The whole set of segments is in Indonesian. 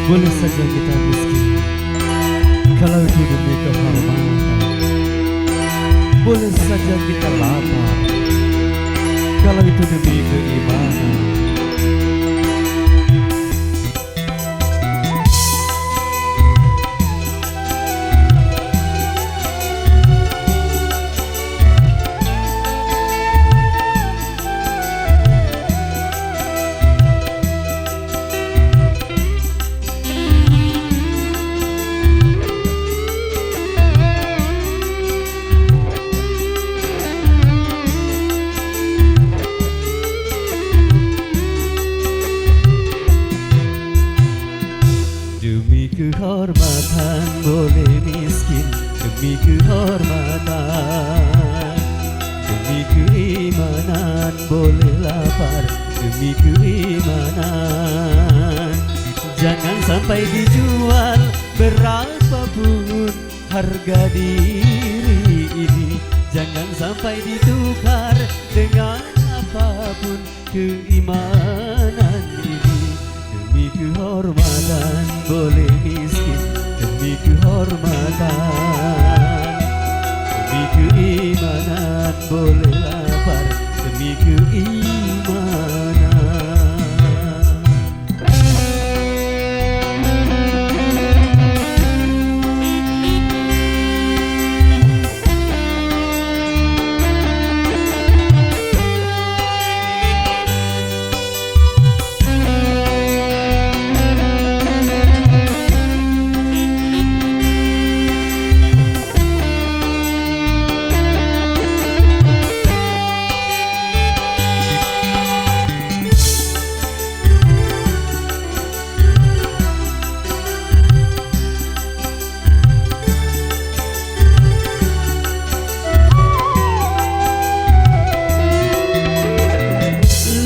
Boleh saja kita miskin, kalau itu demi kehormatan. Boleh saja kita lapar, kalau itu demi keimanan. Demi kehormatan boleh miskin, demi kehormatan. Demi keimanan boleh lapar, demi keimanan. Jangan sampai dijual berapapun harga diri ini. Jangan sampai ditukar dengan apapun keimanan ini. Demi kehormatan boleh miskin, demi kehormatan. Demi keimanan boleh lapar, demi keimanan.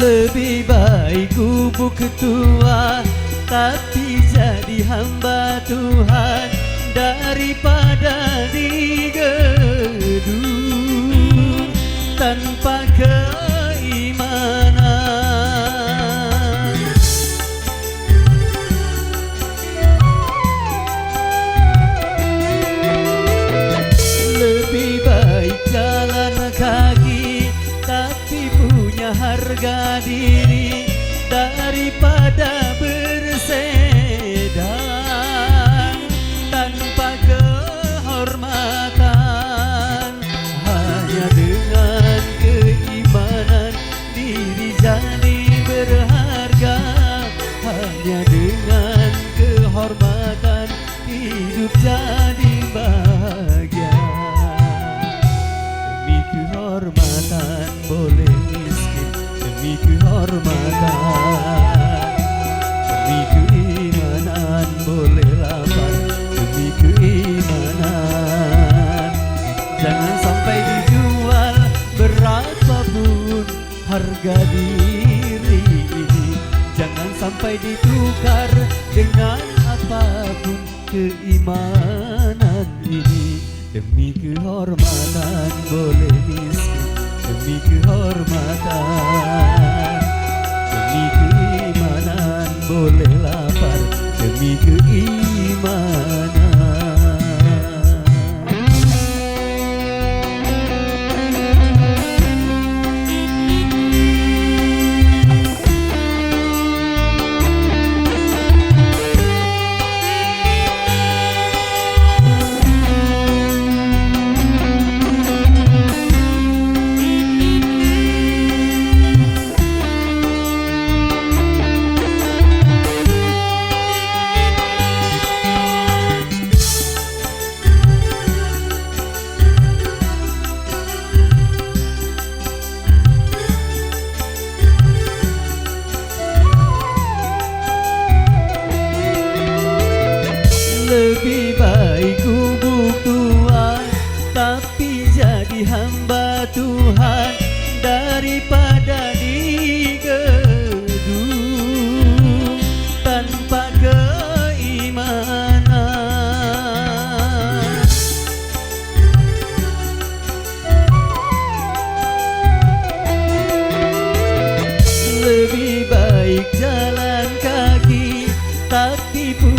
Lebih baik gubuk ketua tapi jadi hamba Tuhan daripada di gedung tanpa keimanan. Lebih baik jalan kaki tapi punya harga diri daripada bersedang tanpa kehormatan. Hanya dengan keimanan diri jadi berharga. Hanya dengan kehormatan hidup jadi bahagia. Demi kehormatan boleh miskin, demi kehormatan. Demi keimanan boleh lapar, demi keimanan. Jangan sampai dijual berapapun harga diri ini. Jangan sampai ditukar dengan apapun keimanan ini. Demi kehormatan boleh miskin, demi kehormatan. Demi keimanan boleh lapar, demi keimanan. Lebih baik gubuk tua tapi jadi hamba Tuhan daripada di gedung tanpa keimanan. Lebih baik jalan kaki tapi pun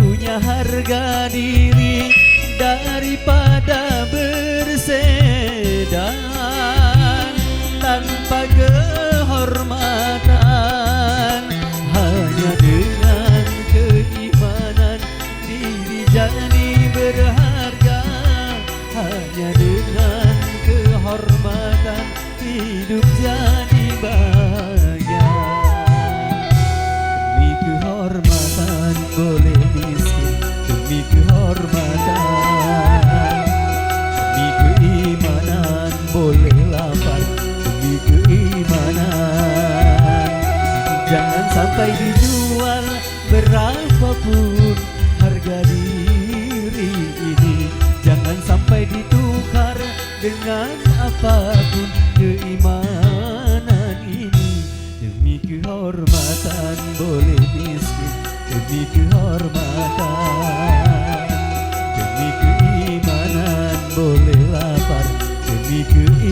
dengan apapun keimanan ini. Demi kehormatan boleh miskin, demi kehormatan. Demi keimanan boleh lapar, demi keimanan.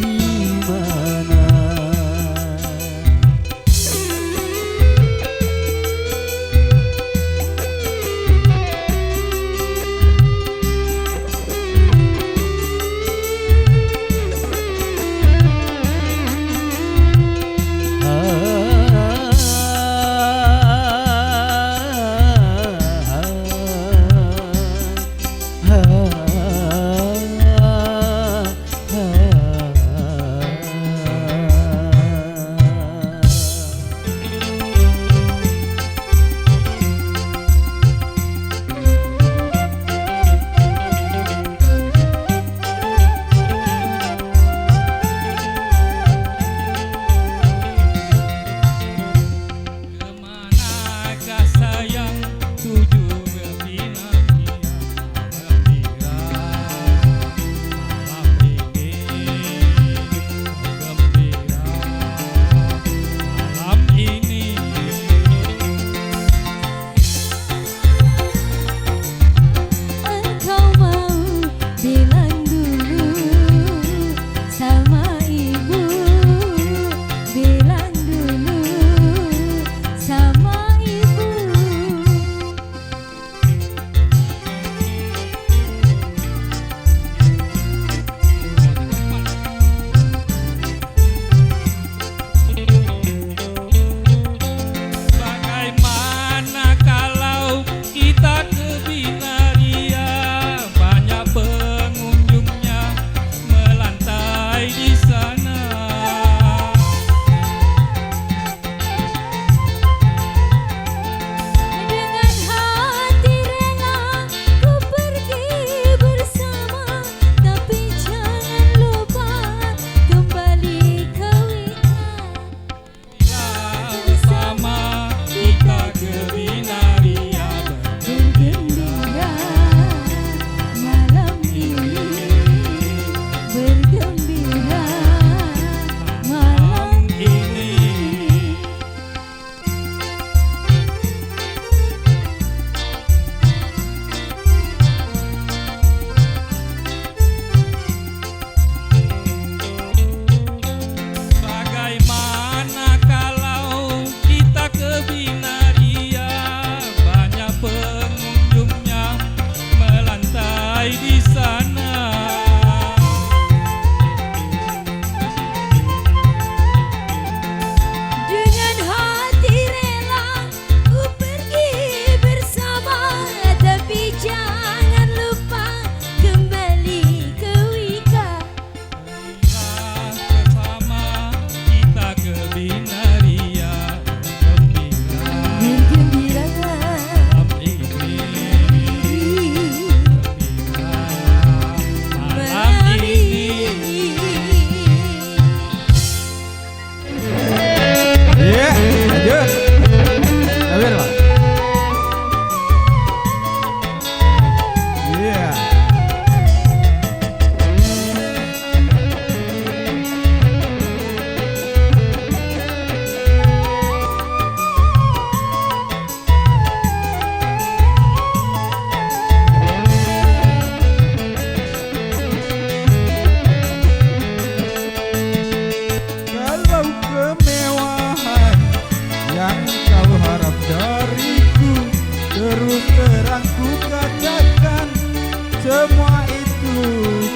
Semua itu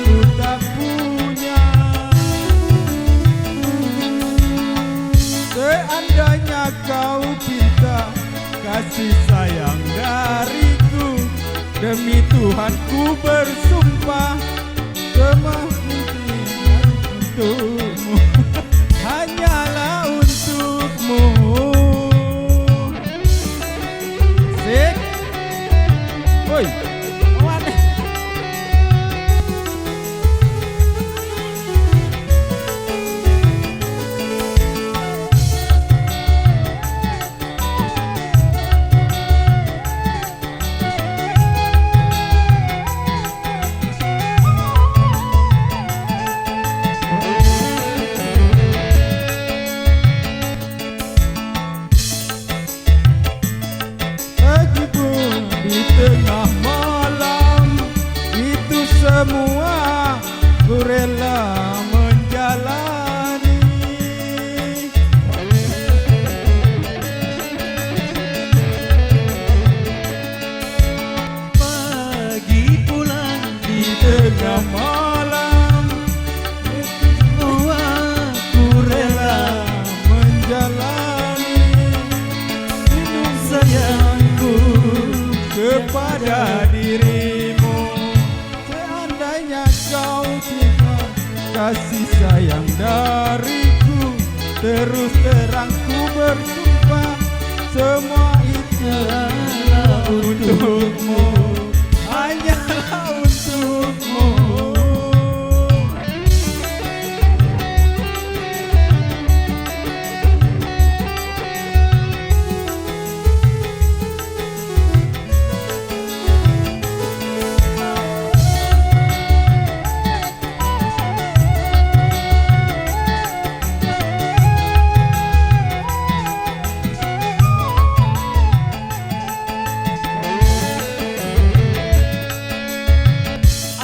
ku tak punya. Seandainya kau pinta kasih sayang dariku, demi Tuhan ku bersumpah semua impian untukmu hanyalah untukmu. Sik, woi. rela menjalani. Pagi pulang di Tengah malam semua ku rela menjalani sayangku kepada dirimu. Seandainya kau tidak kasih sayang dariku, terus terang ku bersumpah semua itu hanyalah untukmu, hanyalah untukmu.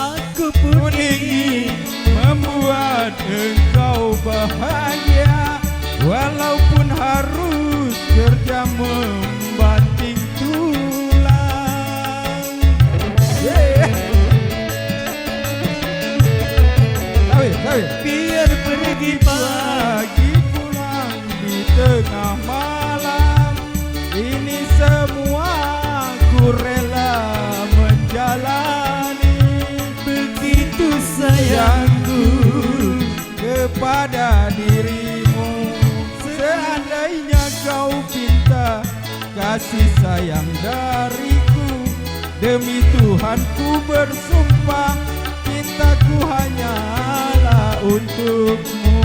aku pun Pun ingin membuat engkau bahagia, walaupun harus kerja membanting tulang. Tahu. biar pergi Pagi pulang di tengah malam, ini semua ku rela menjalani. begitu sayangku Kepada dirimu, seandainya kau pinta kasih sayang dariku, demi Tuhan ku bersumpah cintaku hanyalah untukmu,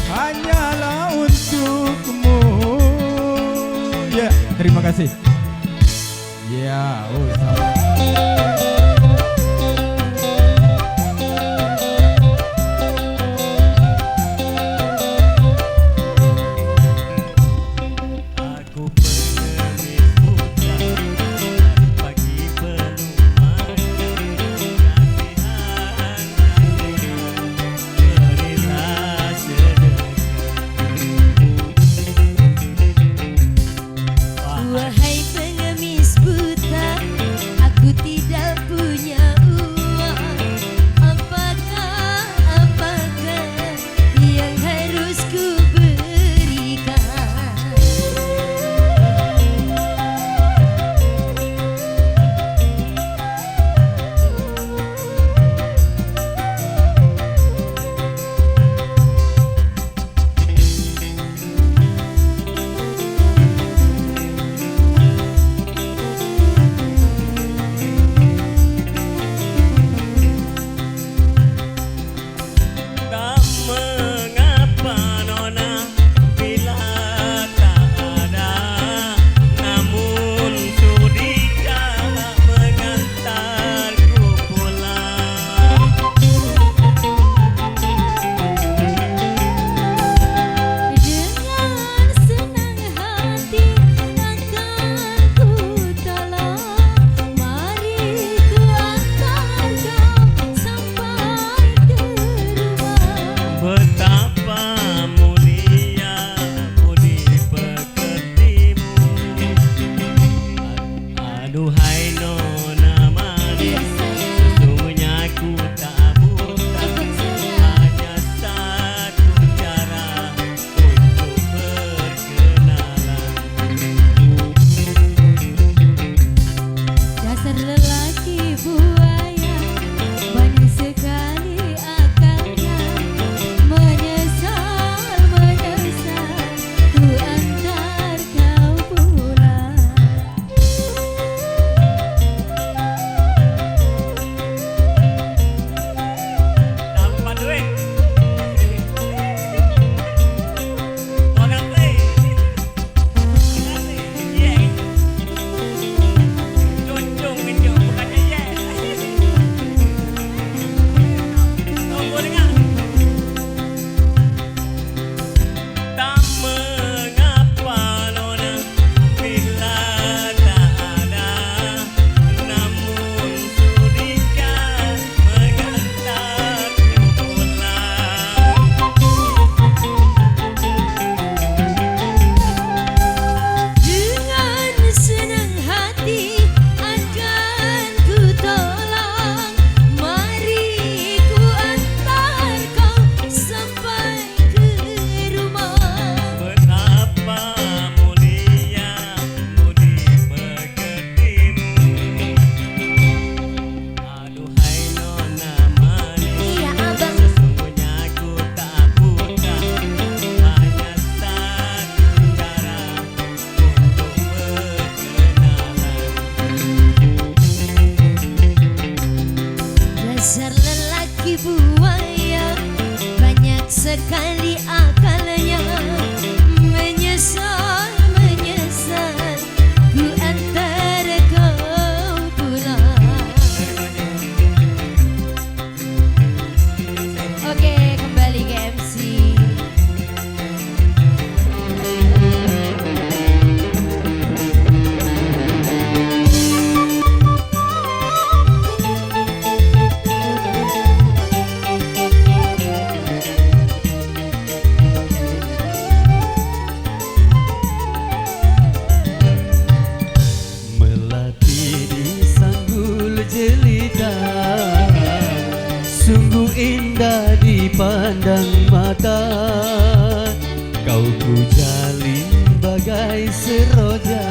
hanyalah untukmu. Ya, terima kasih. Ya, sama. aku pengemis buta pagi peluang kasihan berilah sedekah Wahai pengemis buta, sekali akalnya menyesal, menyesal ku antar kau pulang. Oke, kembali ke MC. Sungguh indah dipandang mata, kau ku jalin bagai seroja,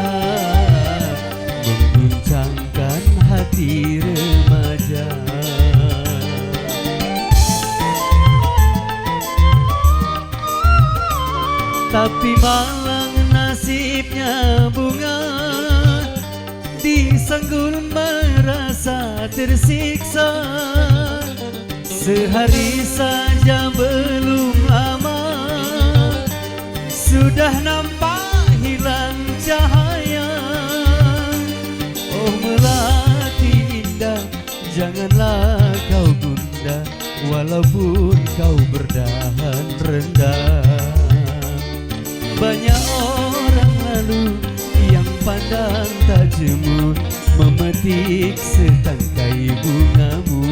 mengguncangkan hati remaja. Tapi malang nasibnya bunga, disanggul merasa tersiksa. Sehari saja belum lama, sudah nampak hilang cahaya. Oh melati indah, janganlah kau gundah, walaupun kau berdahan rendah. Banyak orang lalu yang pandang tak jemu, memetik setangkai bungamu.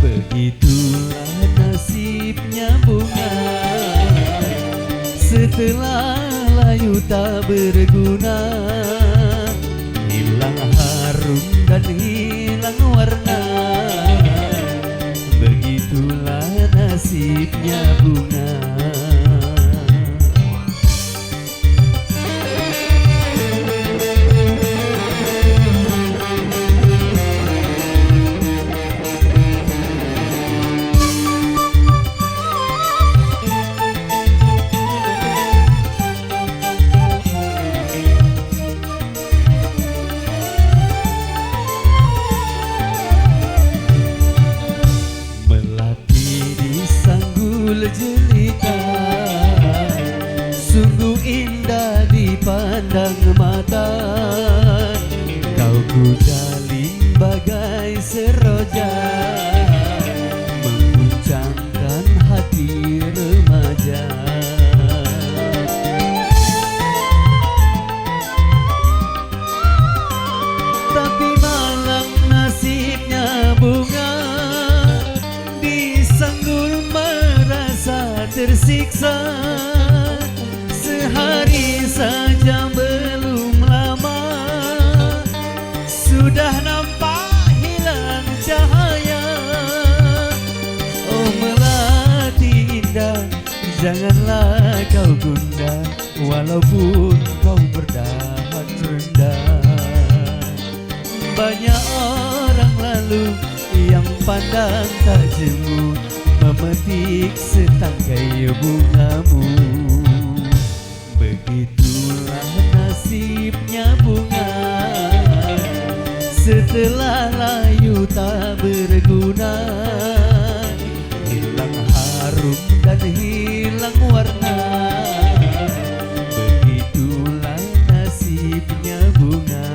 Begitulah nasibnya bunga, setelah layu tak berguna, hilang harum dan hilang warna. Begitulah nasibnya bunga. Jelita, sungguh indah dipandang mata, kau ku jalin bagai seroja, mengguncangkan hati remaja. Tapi malang nasibnya bunga, disanggul tersiksa. Sehari saja belum lama, sudah nampak hilang cahaya. Oh melati indah, janganlah kau gundah, walaupun kau berdahan rendah. Banyak orang lalu yang pandang tak jemu, memetik setangkai bungamu. Begitulah nasibnya bunga, setelah layu tak berguna, hilang harum dan hilang warna. Begitulah nasibnya bunga.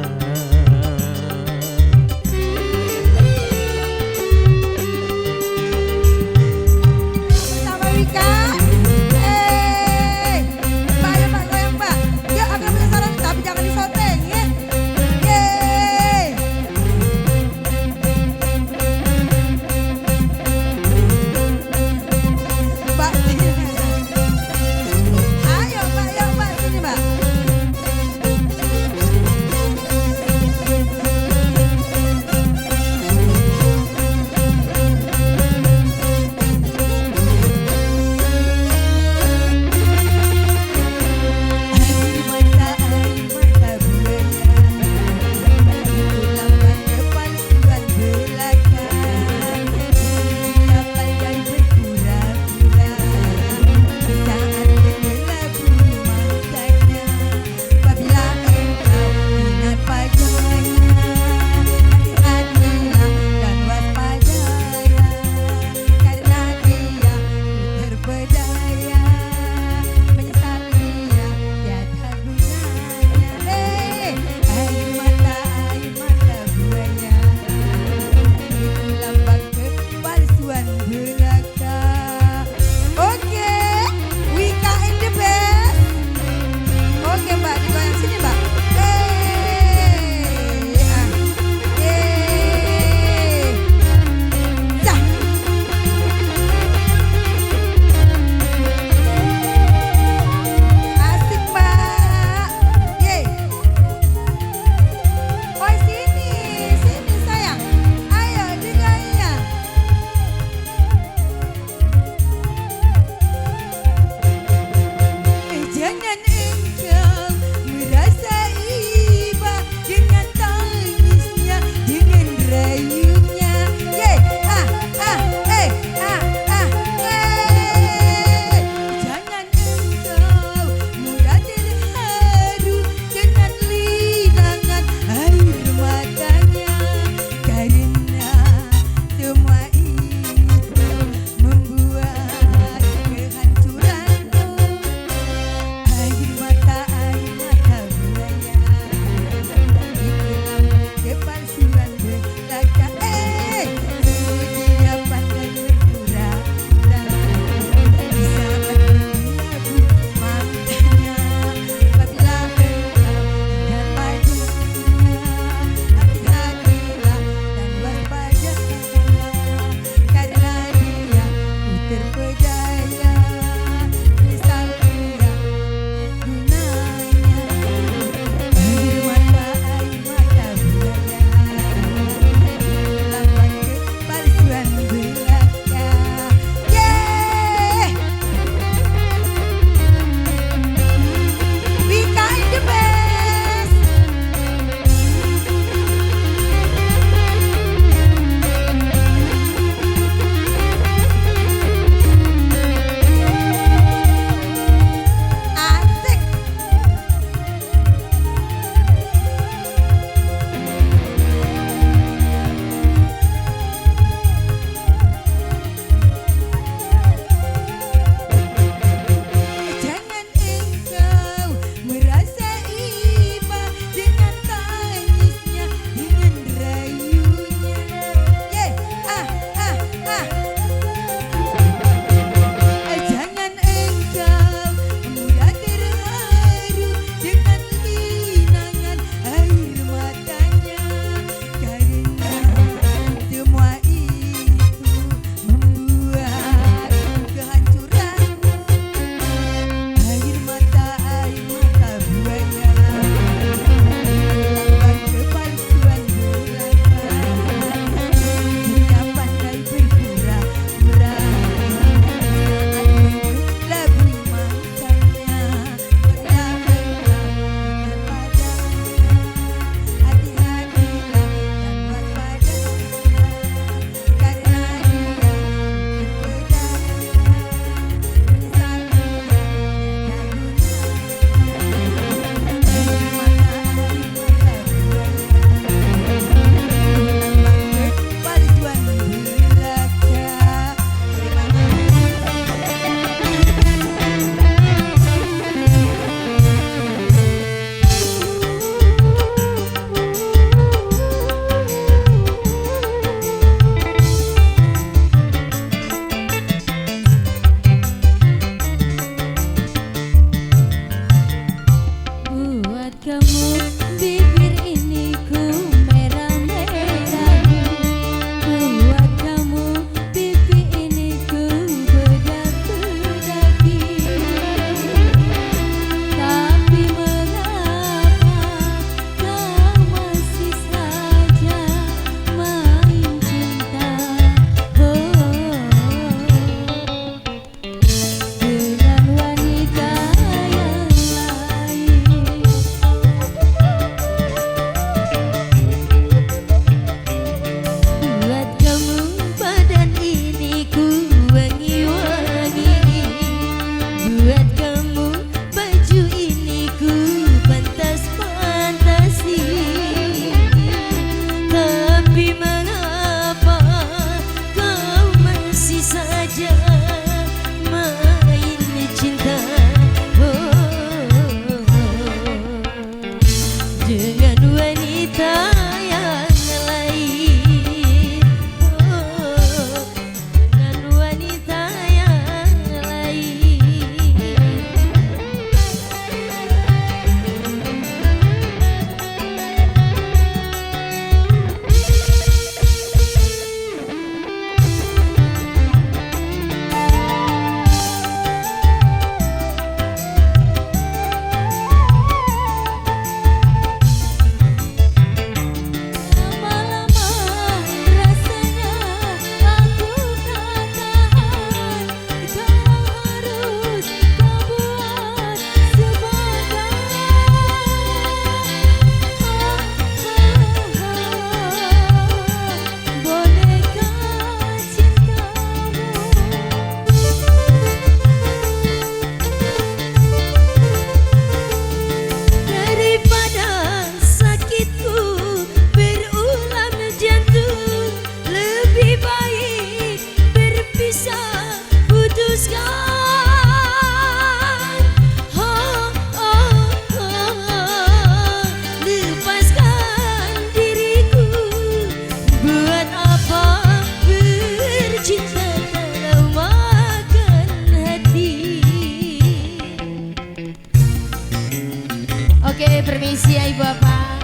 Permisi ya ibu bapak.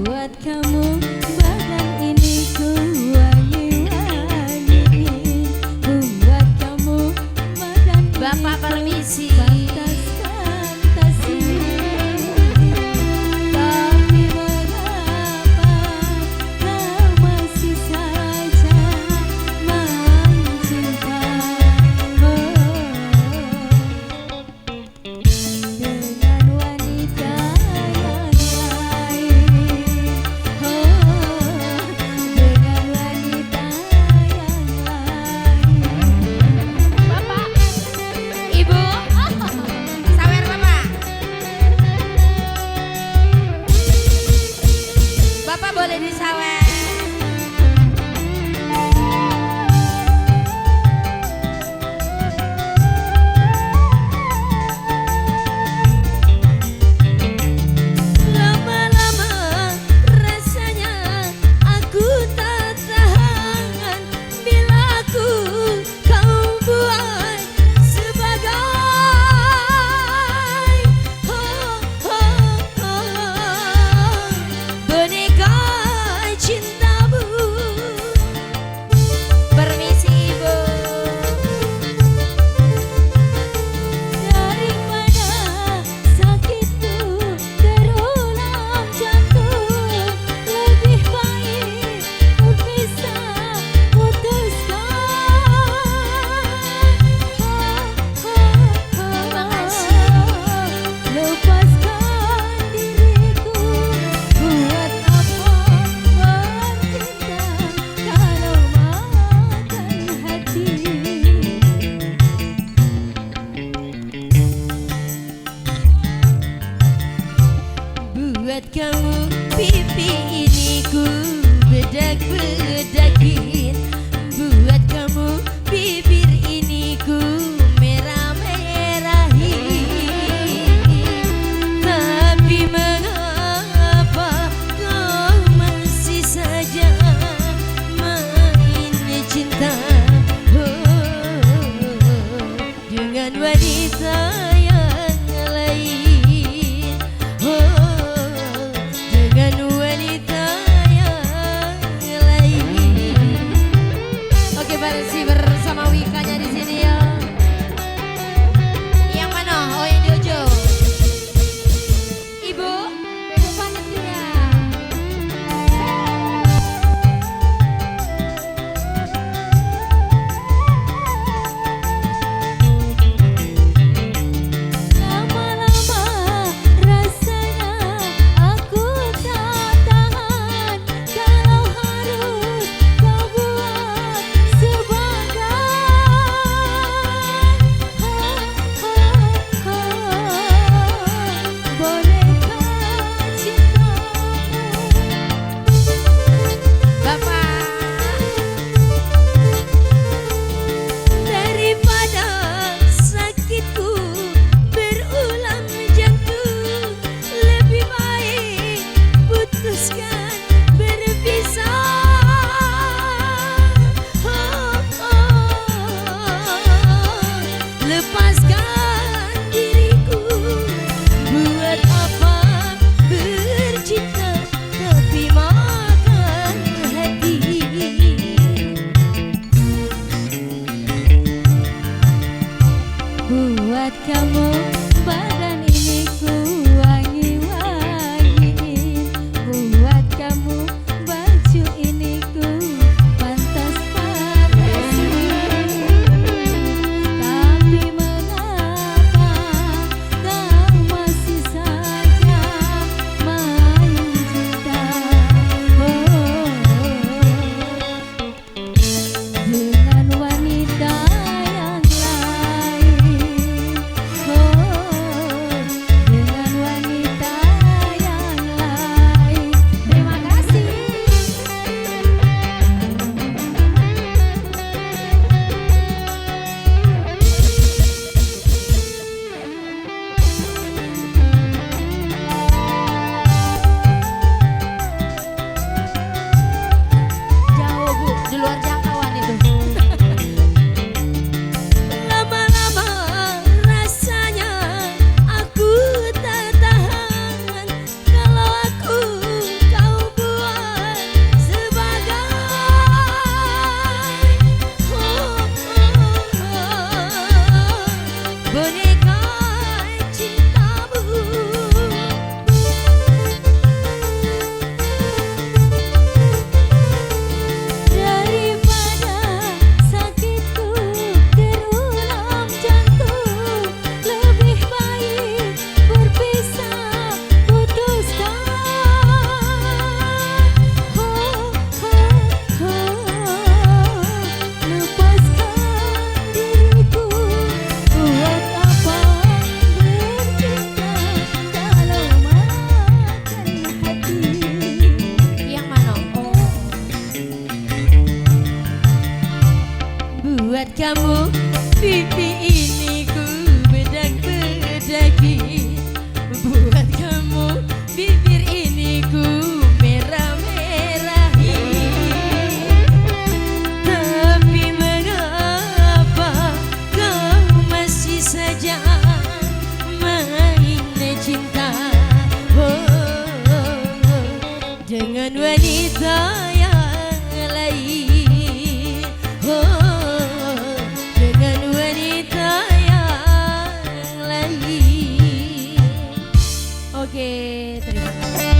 Buat kamu badan ini ku wangi-wangi. Buat kamu badan ini Bapak ku permisi. fantasi. Tapi mengapa kau masih saja main cinta dengan wanita yang lain, dengan wanita yang lain. Bapak, ibu, sawer bapak. Bapak boleh disawer. Lama-lama rasanya aku tak tahan bila aku kau buat sebagai Boneka cintamu. Permisi ibu. daripada sakitku terulang jantung. Lebih baik berpisah, putuskan. Lepaskan diriku. Buat apa bercinta kalau makan hati. Buat kamu pipi ini ku bedak-bedakin. Buat kamu bibir ini ku merah-merahin. Tapi mengapa kau masih saja main cinta dengan wanita yang lain. Dengan wanita yang lain. Oke, bareng bersama Wikanya di sini ya. Yang mana? Oh, yang di ujung. Ibu, pamit ya. Lama-lama rasanya aku tak tahan kalau harus kau buat sebagai boneka cintamu. Bapak, Daripada sakitku berulang jantung, lebih baik putuskan berpisah. Lepaskan diriku. Buat apa bercinta tapi makan hati. Buat kamu badan ini ku wangi-wangi. Buat kamu baju ini ku pantas-pantasi. Tapi mengapa kau masih saja main cinta dengan wanita yang lain. kamu pipi ini ku bedak-bedaki, buat kamu bibir ini ku merah-merahi. Tapi mengapa kau masih saja main cinta dengan wanita yang lain, dengan wanita yang lain. Oke, terima kasih.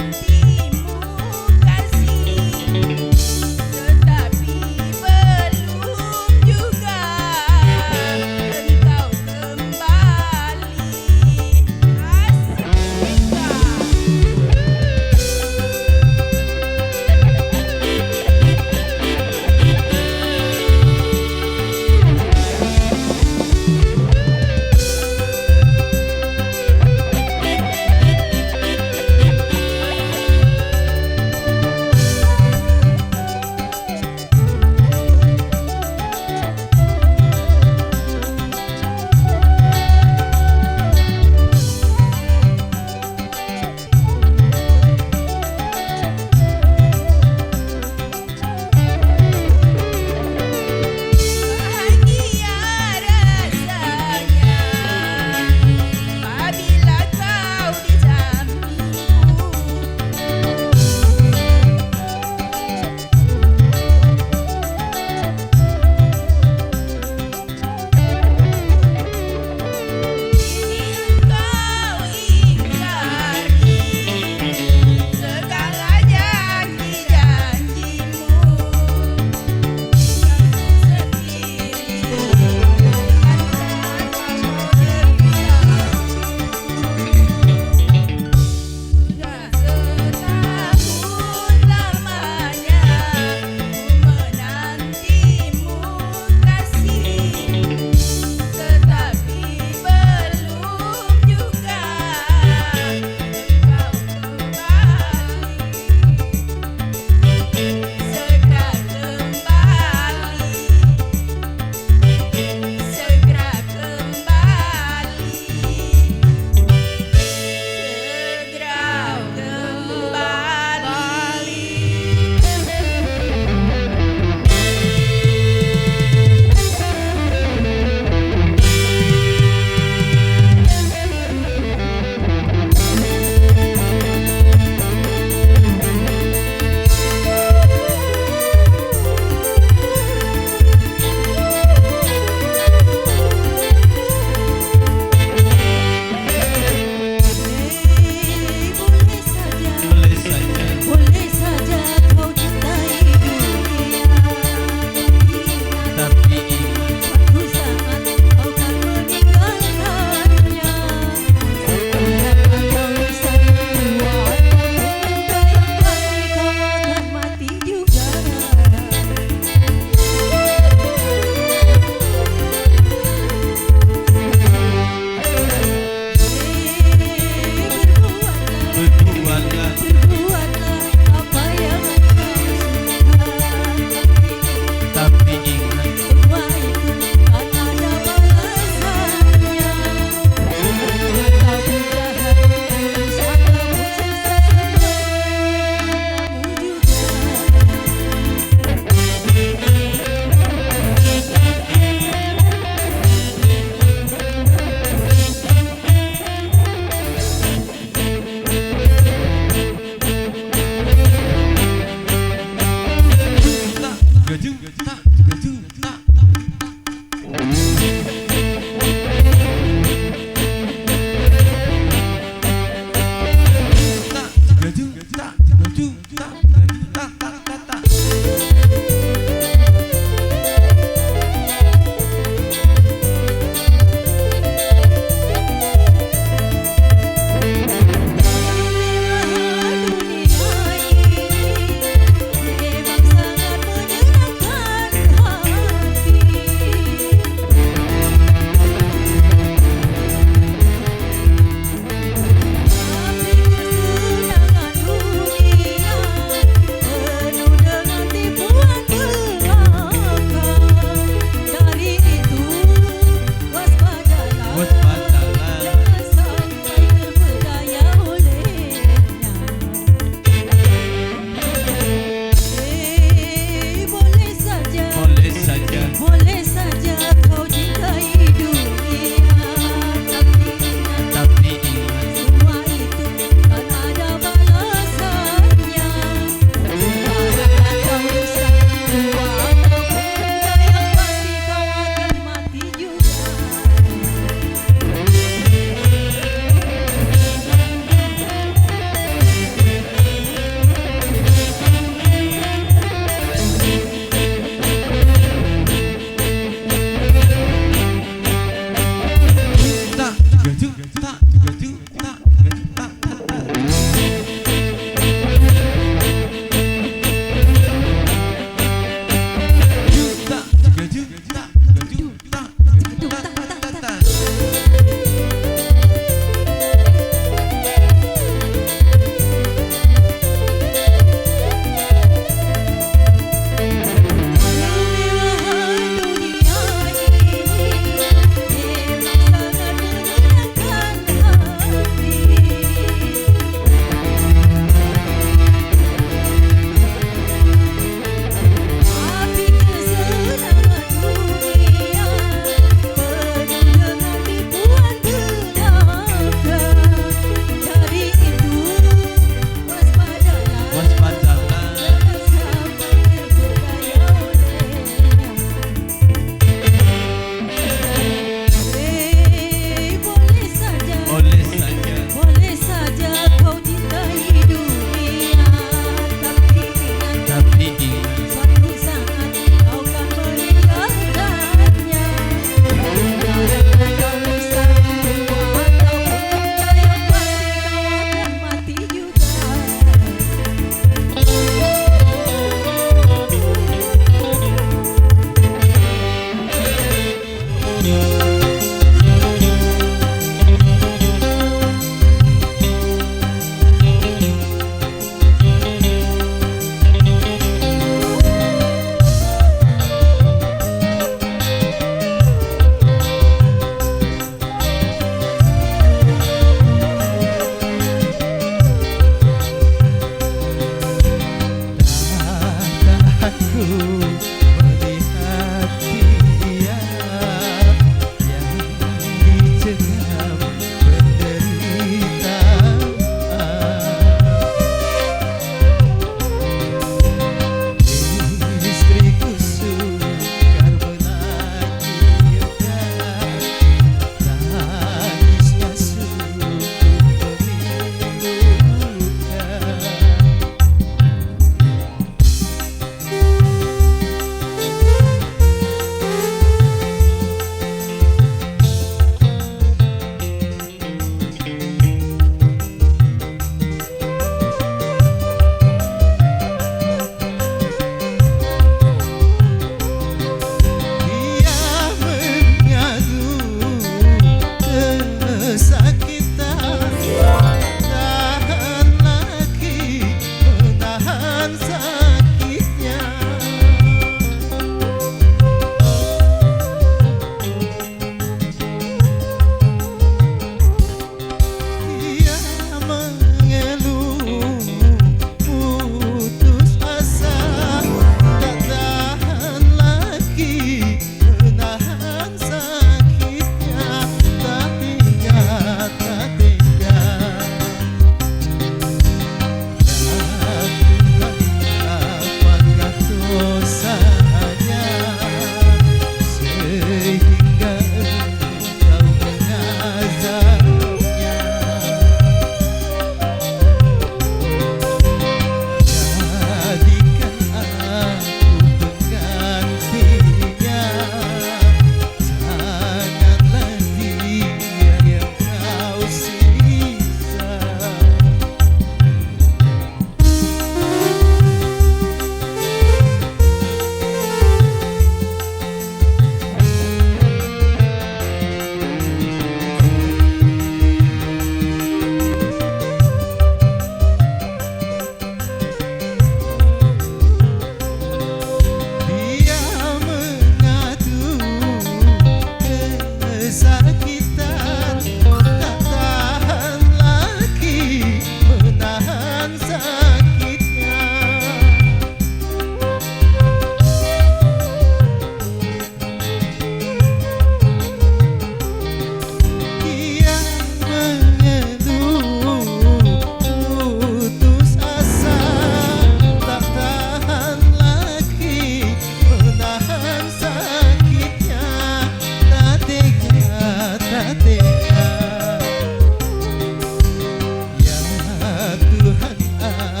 ah.